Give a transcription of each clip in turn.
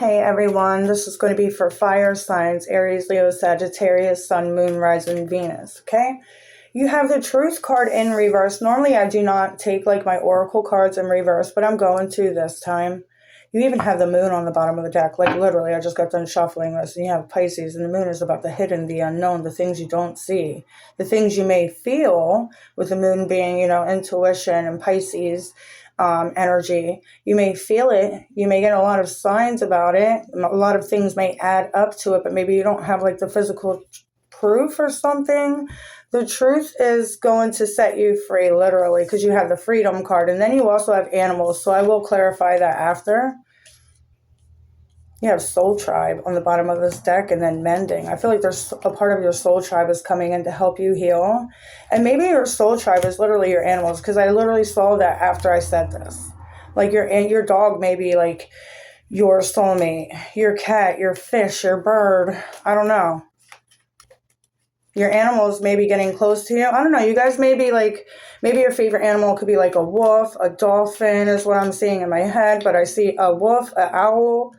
Hey everyone, this is going to be for fire signs, Aries, Leo, Sagittarius, Sun, Moon, Rising, Venus, okay? You have the Truth card in reverse. Normally I do not take like my Oracle cards in reverse, but I'm going to this time. You even have the Moon on the bottom of the deck. Like literally, I just got done shuffling this. And you have Pisces, and the Moon is about the hidden, the unknown, the things you don't see. The things you may feel, with the Moon being, intuition, and Pisces energy. You may feel it. You may get a lot of signs about it. A lot of things may add up to it, but maybe you don't have like the physical proof or something. The Truth is going to set you free, literally, because you have the Freedom card. And then you also have animals, so I will clarify that after. You have Soul Tribe on the bottom of this deck, and then Mending. I feel like there's a part of your Soul Tribe is coming in to help you heal. And maybe your Soul Tribe is literally your animals, because I literally saw that after I said this. Like your dog may be like your soulmate, your cat, your fish, your bird. I don't know. Your animals may be getting close to you. I don't know. You guys may be like, maybe your favorite animal could be like a wolf, a dolphin is what I'm seeing in my head. But I see a wolf, an owl,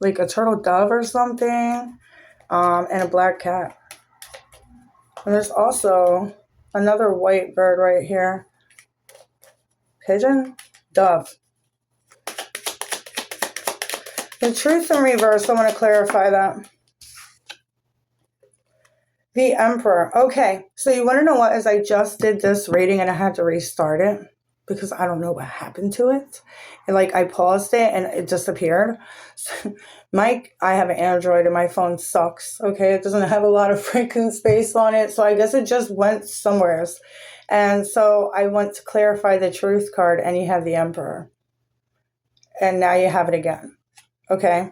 like a turtle dove or something, and a black cat. And there's also another white bird right here. Pigeon? Dove. The Truth in reverse, I want to clarify that. The Emperor. Okay, so you want to know what is I just did this reading and I had to restart it because I don't know what happened to it. And like I paused it and it disappeared. So, I have an Android and my phone sucks. Okay, it doesn't have a lot of freaking space on it. So I guess it just went somewheres. And so I went to clarify the Truth card and you have the Emperor. And now you have it again. Okay.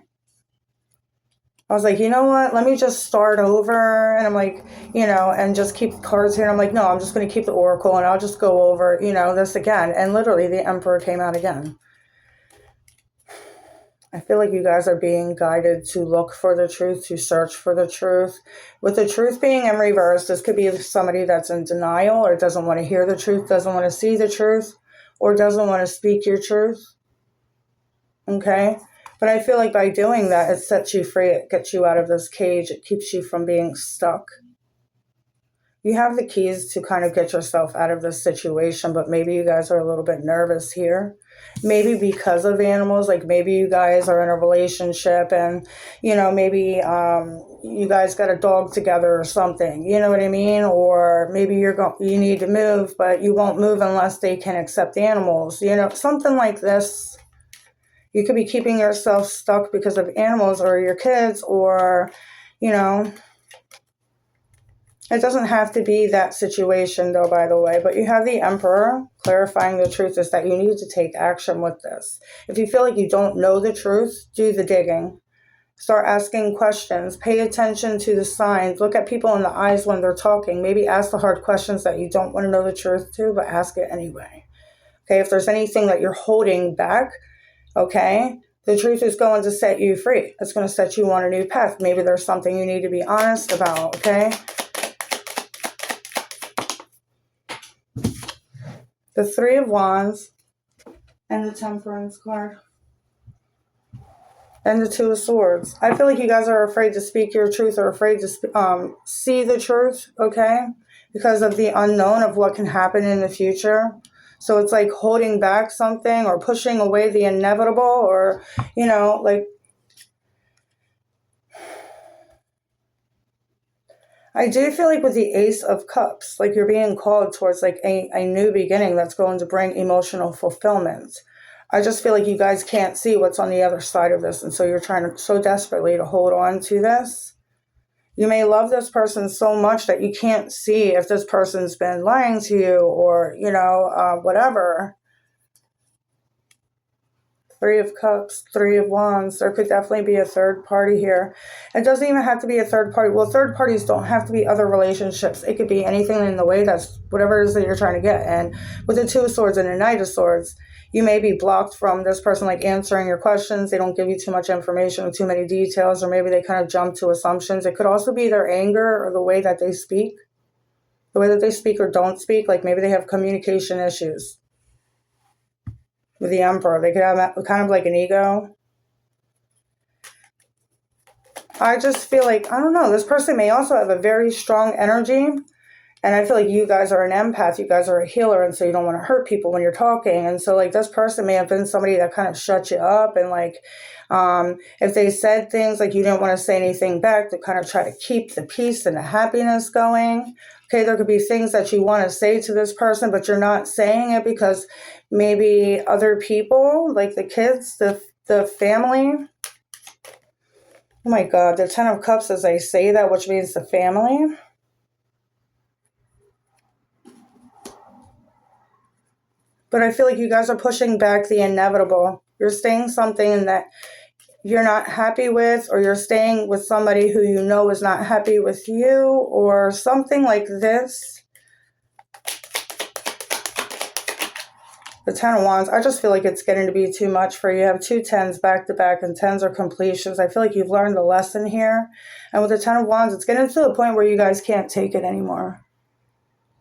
I was like, you know what? Let me just start over. And I'm like, and just keep cards here. And I'm like, no, I'm just going to keep the Oracle and I'll just go over, this again. And literally the Emperor came out again. I feel like you guys are being guided to look for the truth, to search for the truth. With the Truth being in reverse, this could be somebody that's in denial or doesn't want to hear the truth, doesn't want to see the truth, or doesn't want to speak your truth. Okay? But I feel like by doing that, it sets you free. It gets you out of this cage. It keeps you from being stuck. You have the keys to kind of get yourself out of this situation, but maybe you guys are a little bit nervous here. Maybe because of animals, like maybe you guys are in a relationship and, maybe you guys got a dog together or something, you know what I mean? Or maybe you need to move, but you won't move unless they can accept animals, something like this. You could be keeping yourself stuck because of animals or your kids or, it doesn't have to be that situation though, by the way, but you have the Emperor. Clarifying the truth is that you need to take action with this. If you feel like you don't know the truth, do the digging. Start asking questions. Pay attention to the signs. Look at people in the eyes when they're talking. Maybe ask the hard questions that you don't want to know the truth to, but ask it anyway. Okay, if there's anything that you're holding back, okay, the truth is going to set you free. It's going to set you on a new path. Maybe there's something you need to be honest about, okay? The Three of Wands and the Temperance card. And the Two of Swords. I feel like you guys are afraid to speak your truth or afraid to see the truth, okay? Because of the unknown of what can happen in the future. So it's like holding back something or pushing away the inevitable or, I do feel like with the Ace of Cups, like you're being called towards like a new beginning that's going to bring emotional fulfillment. I just feel like you guys can't see what's on the other side of this. And so you're trying so desperately to hold on to this. You may love this person so much that you can't see if this person's been lying to you or, whatever. Three of Cups, Three of Wands. There could definitely be a third party here. It doesn't even have to be a third party. Well, third parties don't have to be other relationships. It could be anything in the way that's whatever it is that you're trying to get. And with the Two of Swords and the Knight of Swords, you may be blocked from this person like answering your questions. They don't give you too much information or too many details, or maybe they kind of jump to assumptions. It could also be their anger or the way that they speak. The way that they speak or don't speak. Like maybe they have communication issues. With the Emperor, they could have kind of like an ego. I just feel like, I don't know, this person may also have a very strong energy. And I feel like you guys are an empath, you guys are a healer, and so you don't want to hurt people when you're talking. And so, like, this person may have been somebody that kind of shut you up, and like, if they said things like you didn't want to say anything back, to kind of try to keep the peace and the happiness going. Okay, there could be things that you want to say to this person, but you're not saying it because maybe other people, like the kids, the family. Oh my God, the Ten of Cups as I say that, which means the family. But I feel like you guys are pushing back the inevitable. You're saying something that you're not happy with, or you're staying with somebody who you know is not happy with you, or something like this. The Ten of Wands, I just feel like it's getting to be too much for you. You have two tens back to back, and tens are completions. I feel like you've learned the lesson here. And with the Ten of Wands, it's getting to the point where you guys can't take it anymore.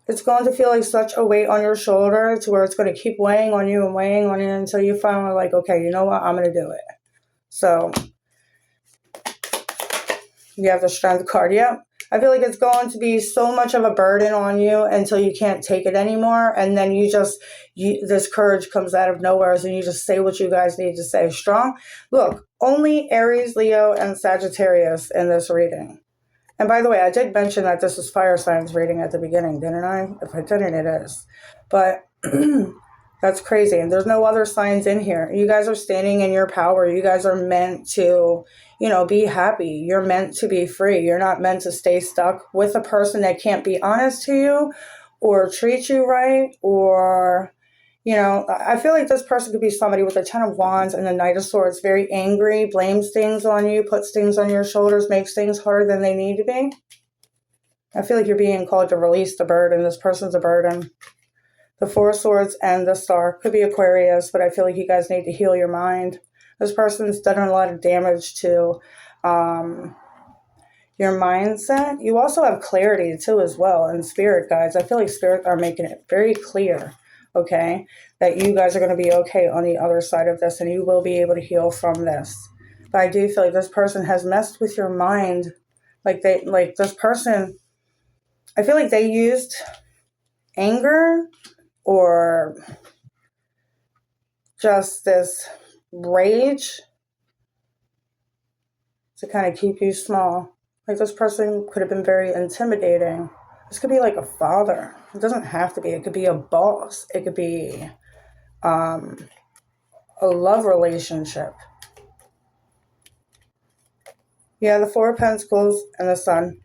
It's going to feel like such a weight on your shoulder to where it's going to keep weighing on you and weighing on you until you finally like, okay, you know what? I'm going to do it. So you have the Strength card. Yep. I feel like it's going to be so much of a burden on you until you can't take it anymore. And then this courage comes out of nowhere, and you just say what you guys need to say. Strong. Look, only Aries, Leo, and Sagittarius in this reading. And by the way, I did mention that this is fire signs reading at the beginning, didn't I? If I didn't, it is. But that's crazy. And there's no other signs in here. You guys are standing in your power. You guys are meant to, be happy. You're meant to be free. You're not meant to stay stuck with a person that can't be honest to you or treat you right, or... I feel like this person could be somebody with a Ten of Wands and the Knight of Swords, very angry, blames things on you, puts things on your shoulders, makes things harder than they need to be. I feel like you're being called to release the burden. This person's a burden. The Four of Swords and the Star. Could be Aquarius, but I feel like you guys need to heal your mind. This person's done a lot of damage to your mindset. You also have clarity, too, as well, and spirit guides. I feel like spirit are making it very clear, okay, that you guys are going to be okay on the other side of this, and you will be able to heal from this. But I do feel like this person has messed with your mind. This person, I feel like they used anger or just this rage to kind of keep you small. Like, this person could have been very intimidating. This could be like a father. It doesn't have to be. It could be a boss. It could be a love relationship. Yeah, the Four of Pentacles and the Sun.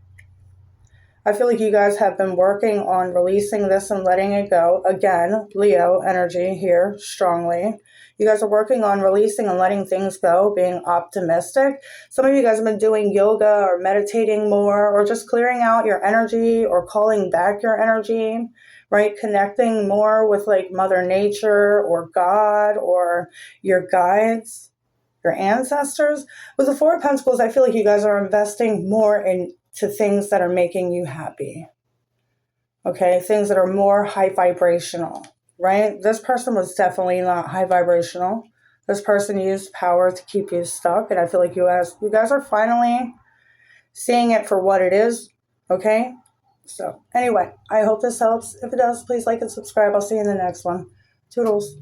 I feel like you guys have been working on releasing this and letting it go. Again, Leo energy here, strongly. You guys are working on releasing and letting things go, being optimistic. Some of you guys have been doing yoga or meditating more, or just clearing out your energy or calling back your energy, right? Connecting more with like Mother Nature or God or your guides, your ancestors. With the Four of Pentacles, I feel like you guys are investing more into things that are making you happy. Okay, things that are more high vibrational, right? This person was definitely not high vibrational. This person used power to keep you stuck, and I feel like you guys are finally seeing it for what it is, okay? So anyway, I hope this helps. If it does, please like and subscribe. I'll see you in the next one. Toodles.